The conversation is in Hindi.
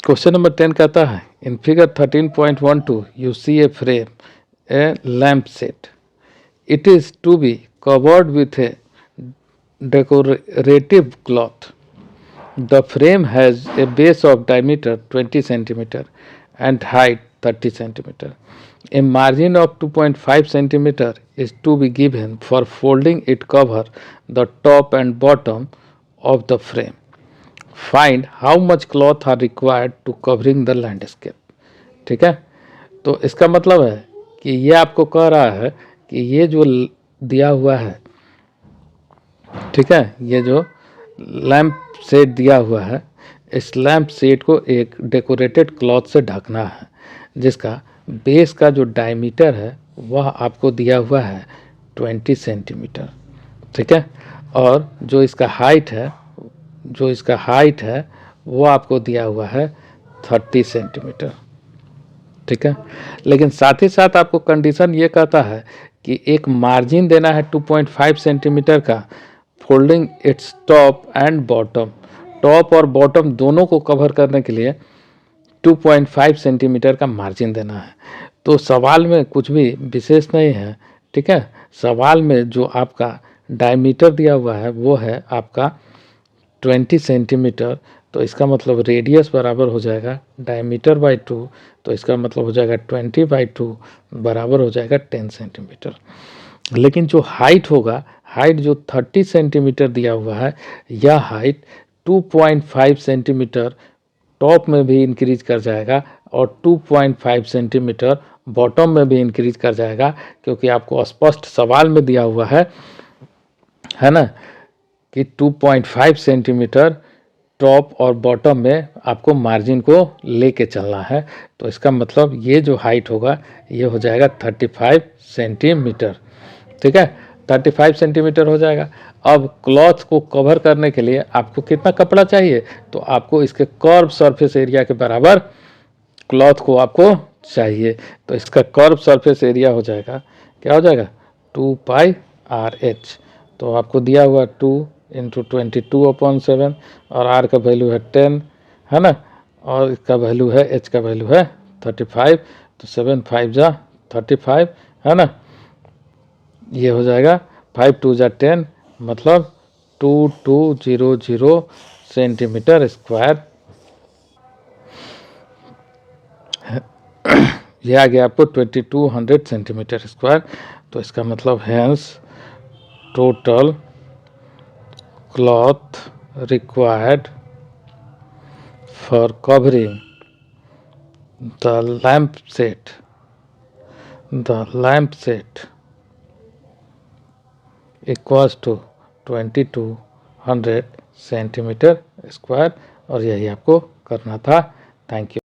क्वेश्चन नंबर 10 कहता है in figure 13.12 you see a frame a lamp set. It is to be covered with a decorative cloth. The frame has a base of diameter 20 cm and height 30 cm. A margin of 2.5 cm is to be given for folding it cover the top and bottom of the frame. Find how much cloth are required to covering the landscape. ठीक है, तो इसका मतलब है कि ये आपको कह रहा है कि ये जो दिया हुआ है, ठीक है, ये जो लैंप सेट दिया हुआ है, इस लैंप सेट को एक डेकोरेटेड क्लॉथ से ढकना है जिसका बेस का जो डायमीटर है वह आपको दिया हुआ है 20 सेंटीमीटर. ठीक है, और जो इसका हाइट है वो आपको दिया हुआ है 30 सेंटीमीटर. ठीक है, लेकिन साथ ही साथ आपको कंडीशन ये कहता है कि एक मार्जिन देना है 2.5 सेंटीमीटर का, folding its top and bottom. Top और बॉटम दोनों को कवर करने के लिए 2.5 सेंटीमीटर का मार्जिन देना है. तो सवाल में कुछ भी विशेष नहीं है. ठीक है, सवाल में जो आपका डायमीटर दिया हुआ है वो है आपका 20 सेंटीमीटर. तो इसका मतलब रेडियस बराबर हो जाएगा डायमीटर बाई 2, तो इसका मतलब हो जाएगा 20/2 बराबर हो जाएगा 10 सेंटीमीटर. लेकिन जो हाइट होगा, हाइट जो 30 सेंटीमीटर दिया हुआ है, यह हाइट 2.5 सेंटीमीटर टॉप में भी इंक्रीज कर जाएगा और 2.5 सेंटीमीटर बॉटम में भी इंक्रीज कर जाएगा, क्योंकि आपको स्पष्ट सवाल में दिया हुआ है ना, कि 2.5 सेंटीमीटर टॉप और बॉटम में आपको मार्जिन को लेके चलना है. तो इसका मतलब ये जो हाइट होगा ये हो जाएगा 35 सेंटीमीटर. ठीक है, 35 सेंटीमीटर हो जाएगा. अब क्लॉथ को कवर करने के लिए आपको कितना कपड़ा चाहिए, तो आपको इसके कर्व सरफेस एरिया के बराबर क्लॉथ को आपको चाहिए. तो इसका कर्व सरफेस एरिया हो जाएगा, क्या हो जाएगा, 2πRH. तो आपको दिया हुआ 2 इंटू 22/7 और R का वैल्यू है 10, है ना, और इसका वैल्यू है, H का वैल्यू है 35. तो 7 5 जा 35, है ना, ये हो जाएगा 5 2 जा 10, मतलब 2200 सेंटीमीटर स्क्वायर. यह आ गया आपको 2200 सेंटीमीटर स्क्वायर. तो इसका मतलब hence total cloth required for covering the lamp set equals to 2200 centimetre square. और यही आपको करना था. Thank you.